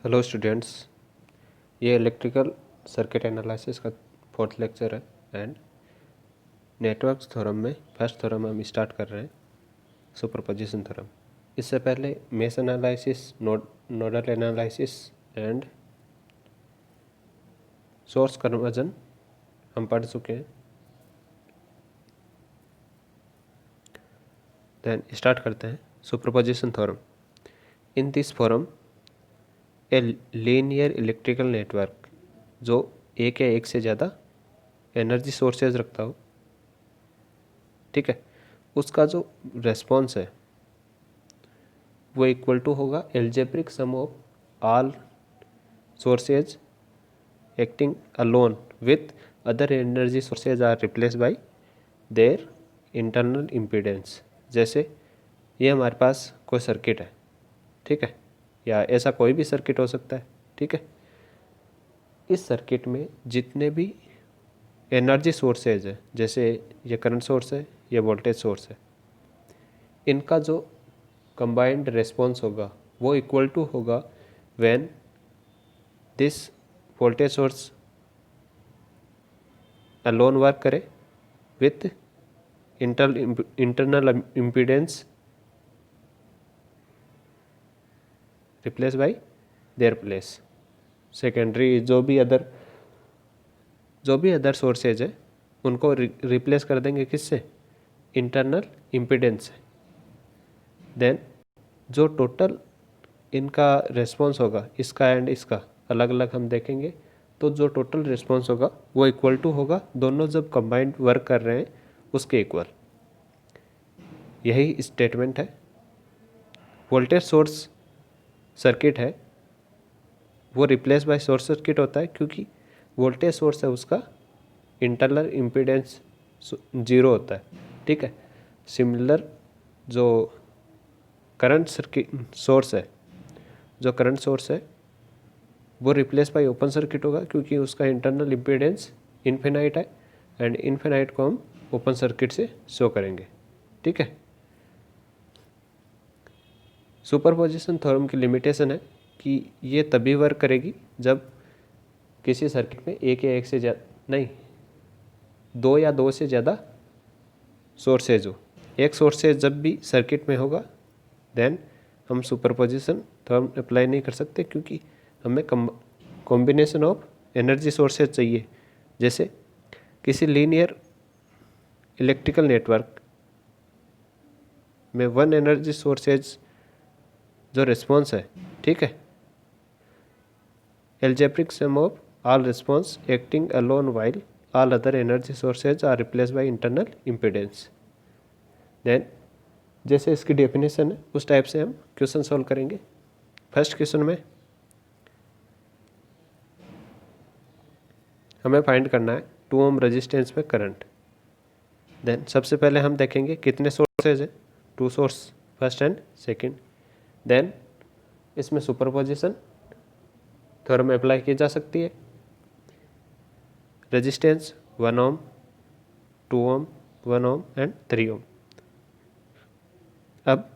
Hello students, ये electrical circuit analysis का fourth lecture है एंड नेटवर्क्स थ्योरम में फर्स्ट थ्योरम हम स्टार्ट कर रहे हैं, सुपरपोजिशन थ्योरम। इससे पहले mesh analysis, nodal analysis and source conversion हम पढ़ चुके हैं। देन स्टार्ट करते हैं superposition theorem. In this forum a linear electrical network जो एक या एक से ज़्यादा एनर्जी सोर्सेज रखता हो, ठीक है, उसका जो रेस्पॉन्स है वो इक्वल टू होगा algebraic sum of all sources acting alone with other energy sources are replace by their internal impedance. जैसे ये हमारे पास कोई सर्किट है, ठीक है, या ऐसा कोई भी सर्किट हो सकता है, ठीक है। इस सर्किट में जितने भी एनर्जी सोर्सेज है, जैसे ये करंट सोर्स है, ये वोल्टेज सोर्स है, इनका जो कंबाइंड रेस्पॉन्स होगा वो इक्वल टू होगा when this voltage source alone work करे with internal impedance replace by there place. Secondary जो भी अदर सोर्सेज है उनको रिप्लेस कर देंगे किससे? इंटरनल इम्पीडेंस से। देन जो टोटल इनका रेस्पॉन्स होगा, इसका एंड इसका अलग अलग हम देखेंगे, तो जो टोटल रेस्पॉन्स होगा वो इक्वल टू होगा दोनों जब कंबाइंड वर्क कर रहे हैं उसके इक्वल। यही स्टेटमेंट है। वोल्टेज सोर्स सर्किट है वो रिप्लेस बाय सोर्स सर्किट होता है क्योंकि वोल्टेज सोर्स है उसका इंटरनल इम्पीडेंस 0 होता है, ठीक है। सिमिलर जो करंट सर्किट सोर्स है, जो करंट सोर्स है वो रिप्लेस बाय ओपन सर्किट होगा क्योंकि उसका इंटरनल इम्पीडेंस इन्फिनाइट है एंड इन्फिनाइट को हम ओपन सर्किट से शो करेंगे, ठीक है। सुपरपोजिशन थ्योरम की लिमिटेशन है कि ये तभी वर्क करेगी जब किसी सर्किट में एक या एक से ज़्यादा नहीं, दो या दो से ज़्यादा सोर्सेज हो। एक सोर्सेज जब भी सर्किट में होगा देन हम सुपरपोजिशन थ्योरम अप्लाई नहीं कर सकते क्योंकि हमें कॉम्बिनेशन ऑफ एनर्जी सोर्सेज चाहिए। जैसे किसी लीनियर इलेक्ट्रिकल नेटवर्क में वन एनर्जी सोर्सेज जो रिस्पॉन्स है, ठीक है, algebraic sum of all response acting alone while all other energy sources are replace by internal impedance. Then जैसे इसकी डेफिनेशन है उस टाइप से हम क्वेश्चन सॉल्व करेंगे। फर्स्ट क्वेश्चन में हमें फाइंड करना है 2 ओम रेजिस्टेंस में करंट। देन सबसे पहले हम देखेंगे कितने सोर्सेज है, 2 source, first and second. Then इसमें सुपरपोजिशन थ्योरम अप्लाई की जा सकती है। Resistance 1 ohm, 2 ohm, 1 ohm and 3 ohm. अब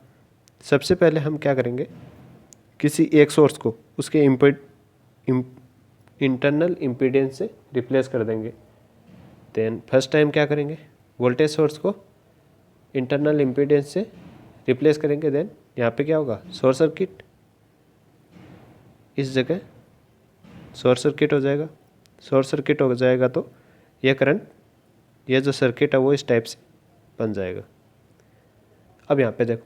सबसे पहले हम क्या करेंगे, किसी एक सोर्स को उसके इंटरनल इम्पीडेंस से रिप्लेस कर देंगे। देन फर्स्ट टाइम क्या करेंगे, वोल्टेज सोर्स को इंटरनल इम्पीडेंस से रिप्लेस करेंगे। देन यहाँ पे क्या होगा, शॉर्ट सर्किट, इस जगह शॉर्ट सर्किट हो जाएगा। शॉर्ट सर्किट हो जाएगा तो यह करंट, यह जो सर्किट है वो इस टाइप से बन जाएगा। अब यहाँ पे देखो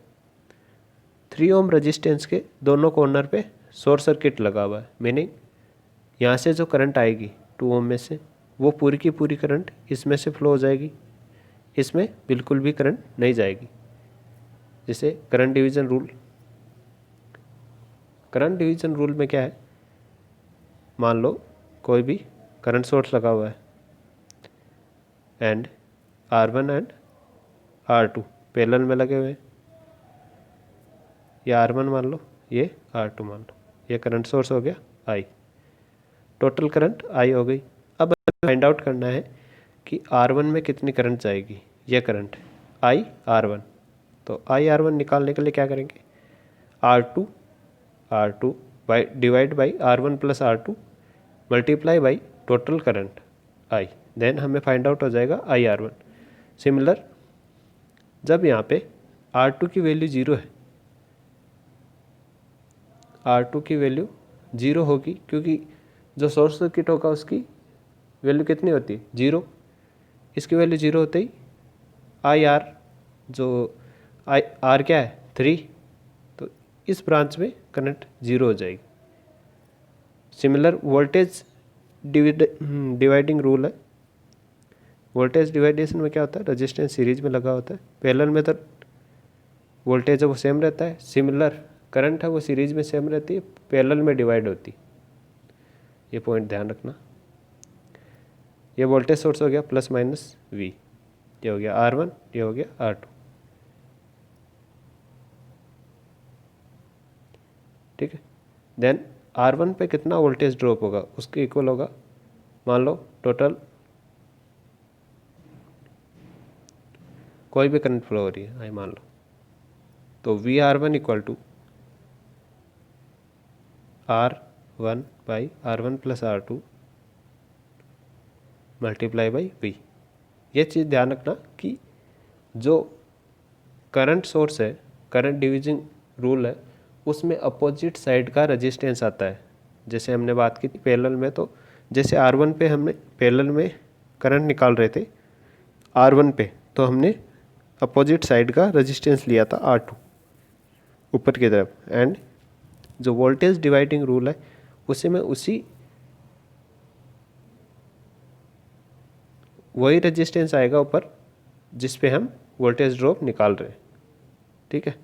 3 ओम रेजिस्टेंस के दोनों कॉर्नर पे शॉर्ट सर्किट लगा हुआ है, मीनिंग यहाँ से जो करंट आएगी 2 ओम में से वो पूरी की पूरी करंट इसमें से फ्लो हो जाएगी, इसमें बिल्कुल भी करंट नहीं जाएगी। जैसे करंट डिवीजन रूल में क्या है, मान लो कोई भी करंट सोर्स लगा हुआ है and R1 and R2 parallel में लगे हुए हैं, या R1 मान लो, ये R2 मान लो, ये करंट सोर्स हो गया I, टोटल करंट I हो गई। अब फाइंड आउट करना है कि R1 में कितनी करंट जाएगी, ये करंट I R1, तो I R1 निकालने के लिए क्या करेंगे, R2 by divide by R1 plus R2 multiply by total current I, then हमें फाइंड आउट हो जाएगा IR1। सिमिलर जब यहाँ पे R2 की वैल्यू 0 है, R2 की वैल्यू 0 होगी क्योंकि जो शॉर्ट सर्किट होगा उसकी वैल्यू कितनी होती है 0, इसकी वैल्यू 0 होते ही IR जो R क्या है 3, तो इस ब्रांच में करंट 0 हो जाएगी। सिमिलर वोल्टेज डिवाइडिंग रूल है। वोल्टेज डिवाइडेशन में क्या होता है, रेजिस्टेंस सीरीज में लगा होता है, पैरेलल में तो वोल्टेज है वो सेम रहता है, सिमिलर करंट है वो सीरीज में सेम रहती है, पैरेलल में डिवाइड होती, ये पॉइंट ध्यान रखना। ये वोल्टेज सोर्स हो गया प्लस माइनस V, ये हो गया R1, ये हो गया R2, ठीक है। देन R1 पे कितना वोल्टेज ड्रॉप होगा उसके इक्वल होगा, मान लो टोटल कोई भी करंट फ्लो हो रही है मान लो, तो VR1 equal to R1 by R1 plus R2 multiply by V। ये चीज़ ध्यान रखना कि जो करंट सोर्स है, करंट डिवीजन रूल है, उसमें अपोजिट साइड का रेजिस्टेंस आता है। जैसे हमने बात की थी पैरेलल में, तो जैसे R1 पे हमने पैरेलल में करंट निकाल रहे थे R1 पे, तो हमने अपोजिट साइड का रेजिस्टेंस लिया था R2 ऊपर की तरफ, एंड जो वोल्टेज डिवाइडिंग रूल है उसे में उसी वही रेजिस्टेंस आएगा ऊपर जिस पे हम वोल्टेज ड्रॉप निकाल रहे हैं, ठीक है।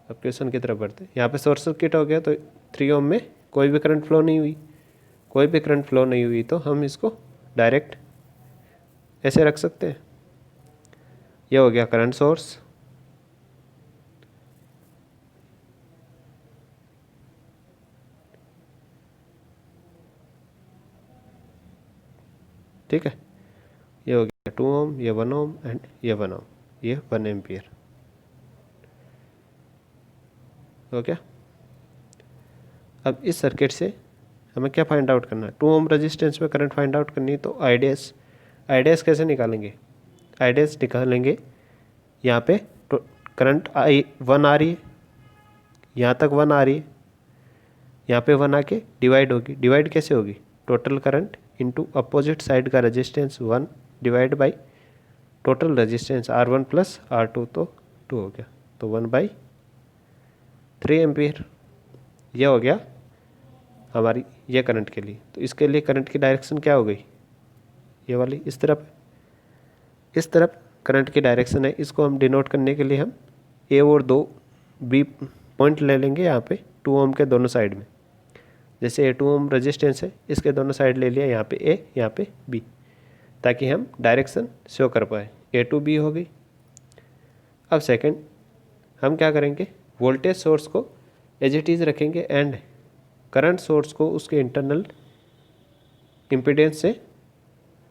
अब क्वेश्चन की तरफ बढ़ते हैं। यहाँ पे शॉर्ट सर्किट हो गया तो 3 ओम में कोई भी करंट फ्लो नहीं हुई, कोई भी करंट फ्लो नहीं हुई, तो हम इसको डायरेक्ट ऐसे रख सकते हैं। ये हो गया करंट सोर्स, ठीक है। ये हो गया 2 ओम, ये 1 ओम एंड ये 1 ओम, ये 1 एम्पियर हो गया। अब इस सर्किट से हमें क्या फाइंड आउट करना है, 2 ओम रेजिस्टेंस में करंट फाइंड आउट करनी है, तो आईडीएस कैसे निकालेंगे, आईडीएस निकालेंगे यहाँ पे करंट I1 आ रही है, यहाँ तक 1 आ रही है, यहाँ पे 1 आके डिवाइड होगी, डिवाइड कैसे होगी, total current into opposite side का resistance 1 divide by total resistance R1 plus R2, तो 2 हो गया, तो 1/3 एम्पियर। यह हो गया हमारी ये करंट के लिए। तो इसके लिए करंट की डायरेक्शन क्या हो गई, ये वाली इस तरफ करंट की डायरेक्शन है। इसको हम डिनोट करने के लिए हम A और 2 B पॉइंट ले लेंगे यहाँ पे 2 ओम के दोनों साइड में। जैसे 2 ओम रेजिस्टेंस है, इसके दोनों साइड ले लिया, यहाँ पे A, यहाँ पे B, ताकि हम डायरेक्शन शो कर पाए। A to B हो गई। अब सेकंड हम क्या करेंगे, वोल्टेज सोर्स को एज इट इज़ रखेंगे एंड करंट सोर्स को उसके इंटरनल इम्पीडेंस से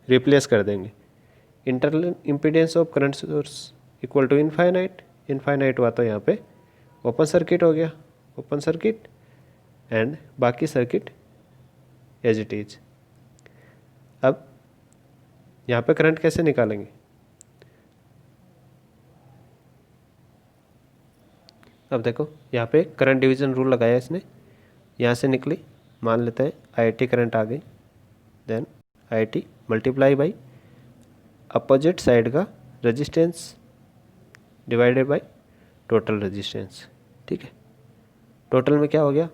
रिप्लेस कर देंगे। Internal impedance of current source equal to infinite हुआ, तो यहाँ पे ओपन सर्किट हो गया, ओपन सर्किट एंड बाकी सर्किट एज इट इज। अब यहाँ पे करंट कैसे निकालेंगे, अब देखो यहाँ पे करंट डिवीजन रूल लगाया इसने, यहाँ से निकली, मान लेते हैं IIT करंट आ गई, then IIT multiply by opposite side का resistance divided by total resistance, ठीक है। टोटल में क्या हो गया,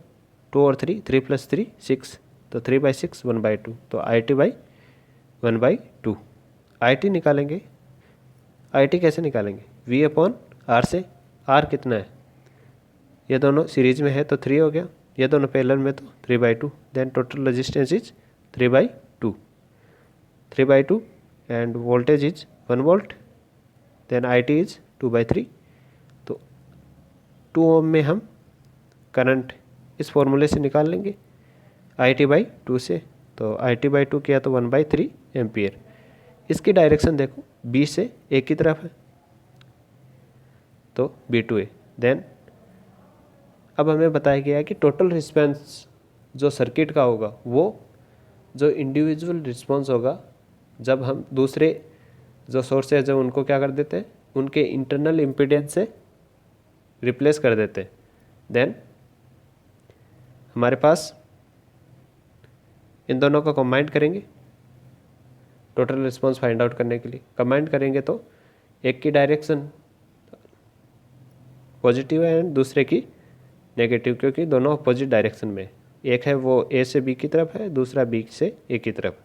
2 और 3, 3 + 3 6, तो 3/6 1/2, तो IT/1/2। IT निकालेंगे, IT कैसे निकालेंगे, V/R से। R कितना है, ये दोनों सीरीज में है तो 3 हो गया, ये दोनों पैरेलल में तो 3/2, then total resistance is 3/2 and voltage is 1 volt, then IT is 2/3। तो 2 ओम में हम करंट इस फॉर्मूले से निकाल लेंगे IT/2 से, तो IT/2 किया तो 1/3 एम्पियर। इसकी डायरेक्शन देखो B से A की तरफ है, तो B to A, देन अब हमें बताया गया है कि टोटल रिस्पॉन्स जो सर्किट का होगा वो जो इंडिविजुअल रिस्पॉन्स होगा जब हम दूसरे जो सोर्सेज है उनको क्या कर देते हैं, उनके इंटरनल इम्पीडेंस से रिप्लेस कर देते हैं। देन हमारे पास इन दोनों को कंबाइन करेंगे टोटल रिस्पॉन्स फाइंड आउट करने के लिए। कंबाइन करेंगे तो एक की डायरेक्शन पॉजिटिव है एंड दूसरे की नेगेटिव, क्योंकि दोनों अपोजिट डायरेक्शन में, एक है वो ए से बी की तरफ है, दूसरा बी से ए की तरफ।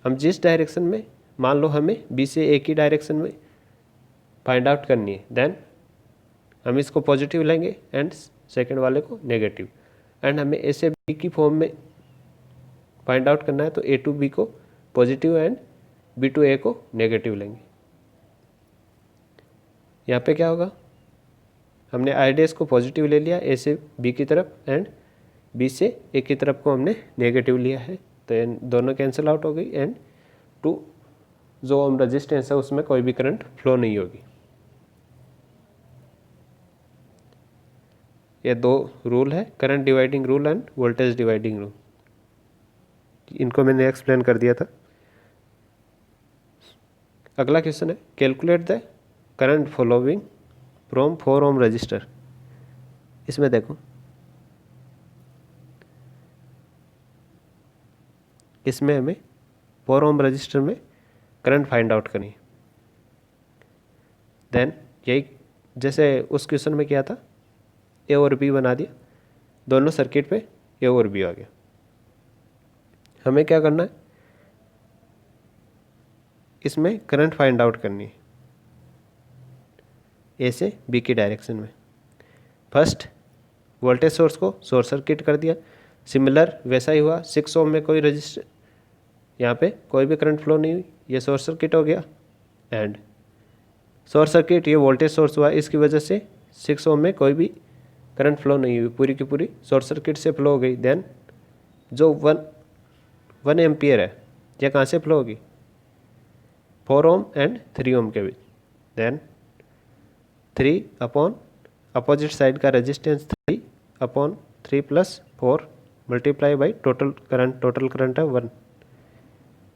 हम जिस डायरेक्शन में, मान लो हमें बी से ए की डायरेक्शन में फाइंड आउट करनी है, देन हम इसको पॉजिटिव लेंगे एंड सेकंड वाले को नेगेटिव। एंड हमें ए से बी की फॉर्म में फाइंड आउट करना है तो ए टू बी को पॉजिटिव एंड बी टू ए को नेगेटिव लेंगे। यहाँ पे क्या होगा, हमने आई डेस को पॉजिटिव ले लिया ए से बी की तरफ एंड बी से ए की तरफ को हमने नेगेटिव लिया है, तो दोनों कैंसिल आउट हो गई एंड टू जो हम रजिस्टेंस है उसमें कोई भी करंट फ्लो नहीं होगी। ये दो रूल है, current dividing rule and voltage dividing rule, इनको मैंने एक्सप्लेन कर दिया था। अगला क्वेश्चन है calculate the current following from 4 ohm resistor. इसमें देखो, इसमें हमें 4 ओम रजिस्टर में करंट फाइंड आउट करनी है। देन यही जैसे उस क्वेश्चन में किया था, ए और बी बना दिया, दोनों सर्किट पे ए और बी आ गया। हमें क्या करना है, इसमें करंट फाइंड आउट करनी है ए से बी की डायरेक्शन में। फर्स्ट वोल्टेज सोर्स को शॉर्ट सर्किट कर दिया, सिमिलर वैसा ही हुआ 6 ओम में कोई रजिस्टर, यहाँ पे कोई भी करंट फ्लो नहीं हुई, ये शॉर्ट सर्किट हो गया एंड शॉर्ट सर्किट ये वोल्टेज सोर्स हुआ, इसकी वजह से 6 ओम में कोई भी करंट फ्लो नहीं हुई, पूरी की पूरी शॉर्ट सर्किट से फ्लो हो गई। देन जो 1 एम्पियर है यह कहाँ से फ्लो होगी, 4 ओम एंड 3 ओम के बीच। देन 3 अपॉन अपोजिट साइड का resistance 3 upon 3 plus 4 multiply by total current है 1,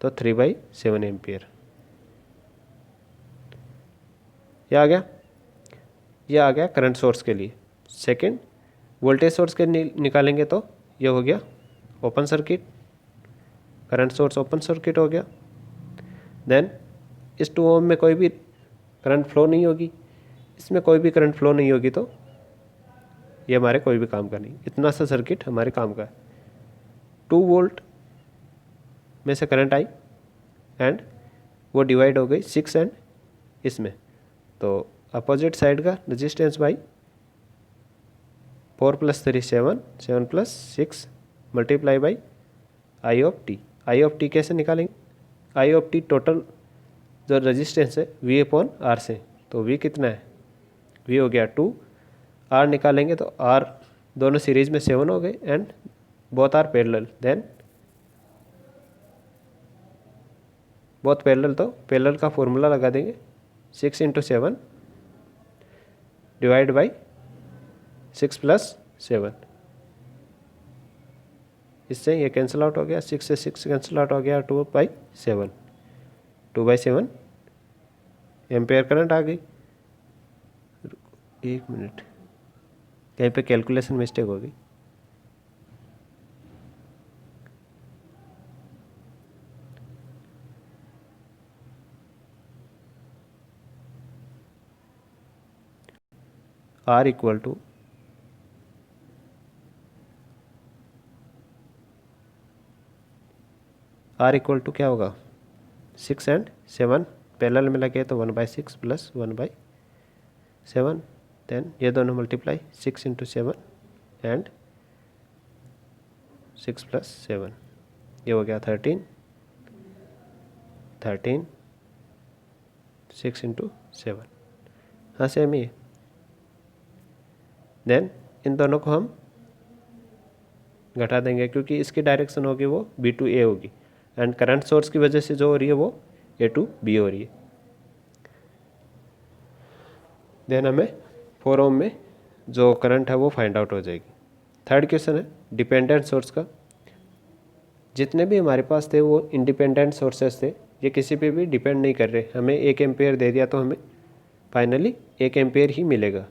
तो 3/7 एम्पियर। यह आ गया करंट सोर्स के लिए। सेकंड वोल्टेज सोर्स के निकालेंगे तो ये हो गया open circuit, current source open circuit हो गया। देन इस 2 ओम में कोई भी करंट फ्लो नहीं होगी, इसमें कोई भी करंट फ्लो नहीं होगी, तो ये हमारे कोई भी काम का नहीं, इतना सा सर्किट हमारे काम का है। 2 वोल्ट में से करंट आई एंड वो डिवाइड हो गई 6 एंड इसमें, तो अपोजिट साइड का resistance by 4 + 3 7, 7 + 6 multiply by I of T. I of T कैसे निकालेंगे, आई ऑफ टी टोटल जो रेजिस्टेंस है वी अपॉन आर से, तो वी कितना है, वी हो गया 2, आर निकालेंगे तो आर दोनों सीरीज में 7 हो गए and both are parallel. Then both parallel, तो पैरेलल का फॉर्मूला लगा देंगे 6 × 7 डिवाइड बाई 6 + 7, इससे ये कैंसिल आउट हो गया, 6 से 6 कैंसिल आउट हो गया, 2/7, 2/7 एम्पेयर करंट आ गई। 1 मिनट, कहीं पे कैलकुलेशन मिस्टेक हो गई। R इक्वल टू क्या होगा, 6 एंड 7 पैरेलल में लगे तो 1/6 + 1/7, देन ये दोनों मल्टीप्लाई 6 × 7 एंड 6 + 7, ये हो गया 13, 6 × 7, हाँ सेम ही है। देन इन दोनों को हम घटा देंगे क्योंकि इसकी डायरेक्शन होगी वो B to A होगी एंड करंट सोर्स की वजह से जो हो रही है वो A to B हो रही है। देन हमें 4 ओम में जो करंट है वो फाइंड आउट हो जाएगी। थर्ड क्वेश्चन है डिपेंडेंट सोर्स का। जितने भी हमारे पास थे वो इंडिपेंडेंट सोर्सेस थे, ये किसी पे भी डिपेंड नहीं कर रहे। हमें 1 एम्पेयर दे दिया तो हमें फाइनली 1 एम्पेयर ही मिलेगा।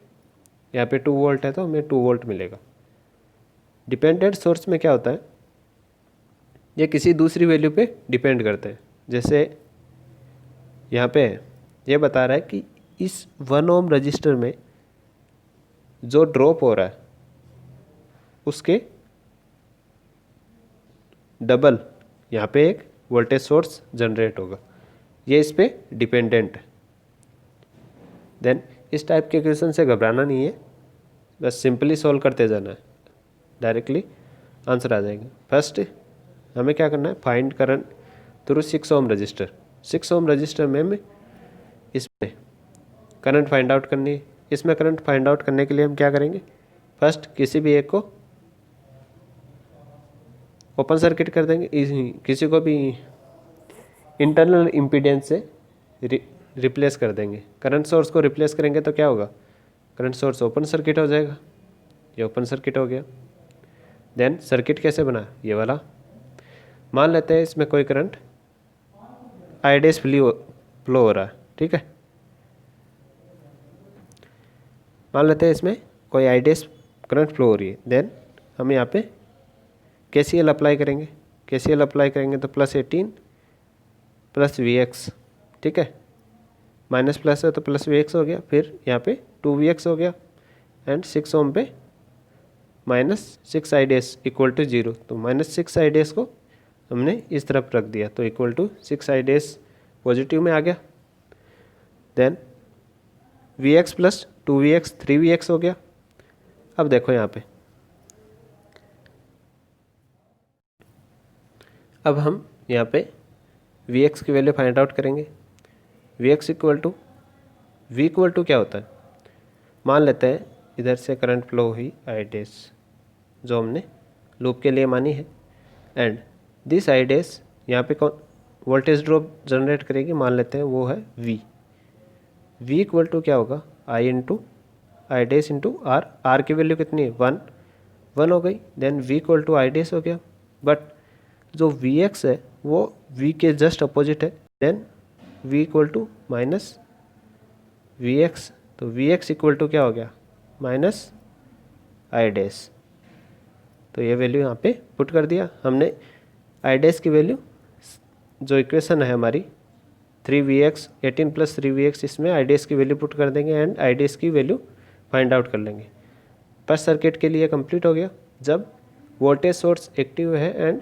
यहाँ पे 2 वोल्ट है तो हमें 2 वोल्ट मिलेगा। डिपेंडेंट सोर्स में क्या होता है, ये किसी दूसरी वैल्यू पे डिपेंड करते हैं। जैसे यहाँ पे ये बता रहा है कि इस 1 ओम रजिस्टर में जो ड्रॉप हो रहा है उसके डबल यहाँ पे एक वोल्टेज सोर्स जनरेट होगा, ये इस पे डिपेंडेंट है। देन इस टाइप के क्वेश्चन से घबराना नहीं है, बस सिंपली सॉल्व करते जाना है, डायरेक्टली आंसर आ जाएगा। फर्स्ट हमें क्या करना है, find current through 6 ohm resistor. 6 ओम रजिस्टर में हमें इसमें करंट फाइंड आउट करनी है। इसमें करंट फाइंड आउट करने के लिए हम क्या करेंगे, फर्स्ट किसी भी एक को ओपन सर्किट कर देंगे, किसी को भी इंटरनल इम्पीडेंस से रिप्लेस कर देंगे। करंट सोर्स को रिप्लेस करेंगे तो क्या होगा, करंट सोर्स ओपन सर्किट हो जाएगा, ये ओपन सर्किट हो गया। देन सर्किट कैसे बना, ये वाला मान लेते हैं इसमें कोई करंट आईडीएस फ्लो हो रहा है, ठीक है। मान लेते हैं इसमें कोई आईडीएस करंट फ्लो हो रही है। देन हम यहाँ पे केसीएल अप्लाई करेंगे। केसीएल अप्लाई करेंगे तो +18 प्लस VX, ठीक है, माइनस प्लस है तो प्लस VX हो गया। फिर यहाँ पे 2VX हो गया एंड 6 ओम पे -6 IDS इक्वल टू 0। तो -6 IDS को हमने इस तरफ रख दिया तो इक्वल टू 6 IDS पॉजिटिव में आ गया। Then VX plus 2VX 3VX हो गया। अब देखो यहाँ पे, अब हम यहाँ पे Vx की वैल्यू फाइंड आउट करेंगे। Vx equal to V equal to क्या होता है, मान लेते हैं इधर से करंट फ्लो हुई I डैश जो हमने लूप के लिए मानी है, एंड दिस I डैश यहाँ पे कौन वोल्टेज ड्रॉप जनरेट करेगी, मान लेते हैं वो है V। V इक्वल टू क्या होगा, I into I dash into R. R की वैल्यू कितनी है, 1 हो गई। Then V equal to I dash हो गया। बट जो Vx है वो V के जस्ट अपोजिट है। Then V equal to minus Vx, तो Vx इक्वल टू क्या हो गया, माइनस आई डैश। तो ये वैल्यू यहाँ पे पुट कर दिया हमने। आई डैश की वैल्यू जो इक्वेशन है हमारी 3Vx 18 प्लस 3Vx, इसमें आई डैश की वैल्यू पुट कर देंगे एंड आई डैश की वैल्यू फाइंड आउट कर लेंगे। फर्स्ट सर्किट के लिए कंप्लीट हो गया जब वोल्टेज सोर्स एक्टिव है एंड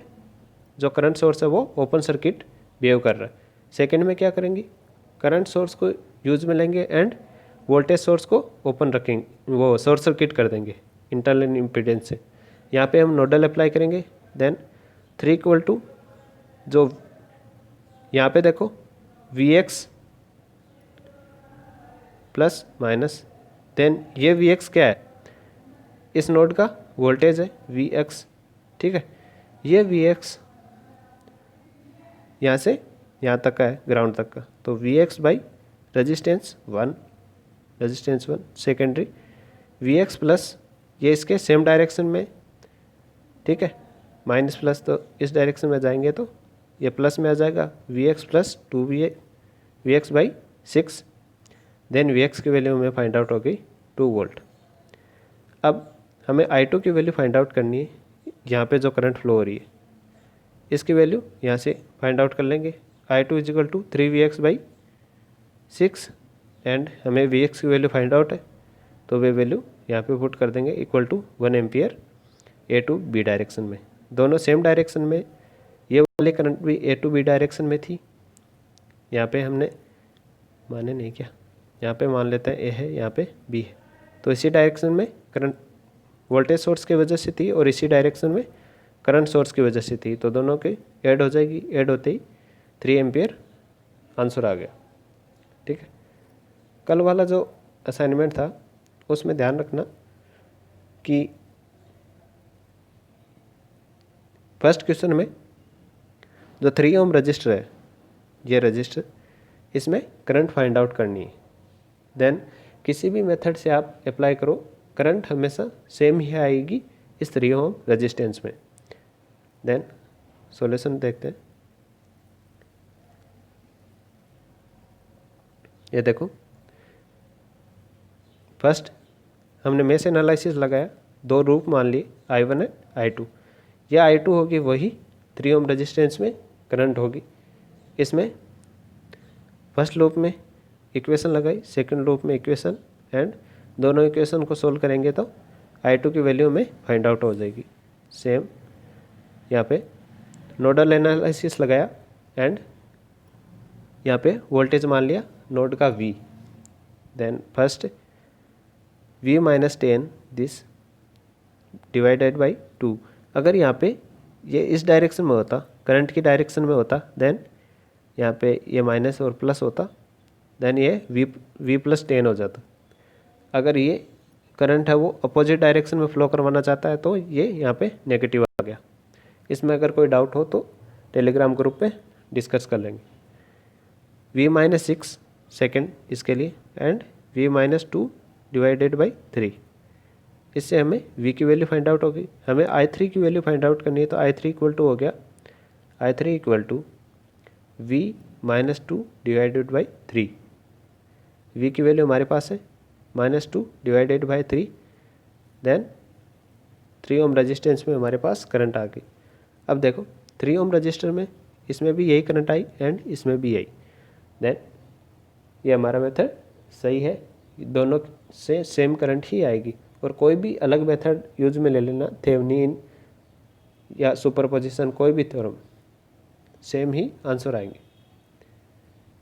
जो करंट सोर्स है वो ओपन सर्किट बिहेव कर रहा है। सेकंड में क्या करेंगे, करंट सोर्स को यूज में लेंगे एंड वोल्टेज सोर्स को ओपन रखेंगे, वो शॉर्ट सर्किट कर देंगे इंटरनल इम्पीडेंस से। यहाँ पे हम नोडल अप्लाई करेंगे। देन 3 इक्वल टू जो यहाँ पे देखो Vx प्लस माइनस, देन ये Vx क्या है, इस नोड का वोल्टेज है Vx, ठीक है। ये Vx यहाँ से यहाँ तक का है, ग्राउंड तक का, तो Vx by resistance 1 secondary Vx plus ये इसके सेम डायरेक्शन में, ठीक है, माइनस प्लस तो इस डायरेक्शन में जाएंगे तो ये प्लस में आ जाएगा, Vx plus 2Vx by 6। Then Vx की वैल्यू हमें फाइंड आउट हो गई 2 वोल्ट। अब हमें I2 की वैल्यू फाइंड आउट करनी है, यहाँ पे जो करंट फ्लो हो रही है इसकी वैल्यू यहाँ से फाइंड आउट कर लेंगे। I2 is equal to 3Vx by 6 and हमें Vx की वैल्यू फाइंड आउट है तो वे वैल्यू यहाँ पे पुट कर देंगे equal to 1 ampere A to B direction में। दोनों सेम डायरेक्शन में, ये वाले करंट भी A टू B डायरेक्शन में थी। यहाँ पे हमने माने नहीं क्या, यहाँ पे मान लेते हैं A है, यहाँ पे B है, तो इसी डायरेक्शन में करंट वोल्टेज सोर्स की वजह से थी और इसी डायरेक्शन में करंट सोर्स की वजह से थी, तो दोनों की ऐड हो जाएगी। ऐड होते ही 3 एम्पियर आंसर आ गया, ठीक है। कल वाला जो असाइनमेंट था उसमें ध्यान रखना कि फर्स्ट क्वेश्चन में जो 3 ओम रजिस्टर है, ये रजिस्टर, इसमें करंट फाइंड आउट करनी है। देन किसी भी मेथड से आप अप्लाई करो, करंट हमेशा सेम ही आएगी इस 3 ओम रेजिस्टेंस में। देन सॉल्यूशन देखते हैं। ये देखो, फर्स्ट हमने मेश एनालिसिस लगाया, 2 लूप मान लिए I1 एंड I2। यह I2 होगी वही 3 ओम रेजिस्टेंस में करंट होगी। इसमें फर्स्ट लूप में इक्वेशन लगाई, सेकंड लूप में इक्वेशन, एंड दोनों इक्वेशन को सोल्व करेंगे तो I2 की वैल्यू में फाइंड आउट हो जाएगी। सेम यहाँ पे नोडल एनालिसिस लगाया एंड यहाँ पे वोल्टेज मान लिया नोड का V। Then first V minus 10 this divided by 2। अगर यहाँ पे ये इस डायरेक्शन में होता, करंट की डायरेक्शन में होता, देन यहाँ पे ये माइनस और प्लस होता, देन ये V प्लस 10 हो जाता। अगर ये करंट है वो अपोजिट डायरेक्शन में फ्लो करवाना चाहता है तो ये यहाँ पे नेगेटिव आ गया। इसमें अगर कोई डाउट हो तो टेलीग्राम ग्रुप पे डिस्कस कर लेंगे। V माइनस 6 सेकेंड इसके लिए and V minus 2 divided by 3। इससे हमें V की वैल्यू फाइंड आउट होगी। हमें I3 की वैल्यू फाइंड आउट करनी है तो I3 इक्वल टू हो गया, I3 equal to V minus 2 divided by 3। V की वैल्यू हमारे पास है -2 divided by 3। Then 3 ohm resistance में हमारे पास करंट आ गई। अब देखो 3 ओम रजिस्टर में इसमें भी यही करंट आई एंड इसमें भी यही। देन ये हमारा मेथड सही है, दोनों से सेम करंट ही आएगी। और कोई भी अलग मेथड यूज में ले लेना, थेवेनिन या सुपरपोजिशन, कोई भी थ्योरम, सेम ही आंसर आएंगे।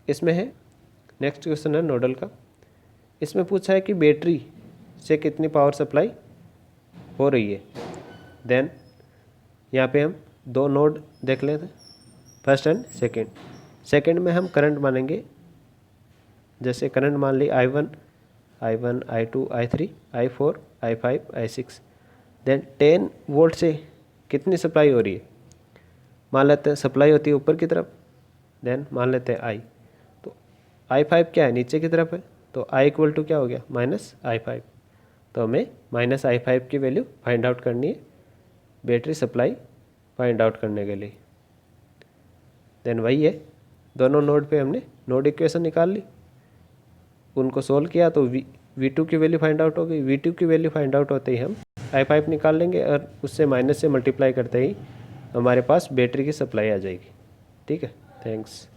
इसमें है नेक्स्ट क्वेश्चन है नोडल का। इसमें पूछा है कि बैटरी से कितनी पावर सप्लाई हो रही है। देन यहाँ पे हम 2 नोड देख लेते हैं, फर्स्ट एंड सेकंड। सेकंड में हम करंट मानेंगे, जैसे करंट मान ली I1, I2, I3, I4, I5, I6। Then 10 volt से कितनी सप्लाई हो रही है, मान लेते हैं सप्लाई होती है ऊपर की तरफ। देन मान लेते हैं I, तो I5 क्या है, नीचे की तरफ है, तो I इक्वल टू क्या हो गया, -I5। तो हमें -I5 की वैल्यू फाइंड आउट करनी है बैटरी सप्लाई फाइंड आउट करने के लिए। देन वही है, दोनों नोड पे हमने नोड इक्वेशन निकाल ली, उनको सोल्व किया तो V2 की वैल्यू फाइंड आउट हो गई। V2 की वैल्यू फाइंड आउट होते ही हम I5 निकाल लेंगे और उससे माइनस से मल्टीप्लाई करते ही हमारे पास बैटरी की सप्लाई आ जाएगी। ठीक है, थैंक्स।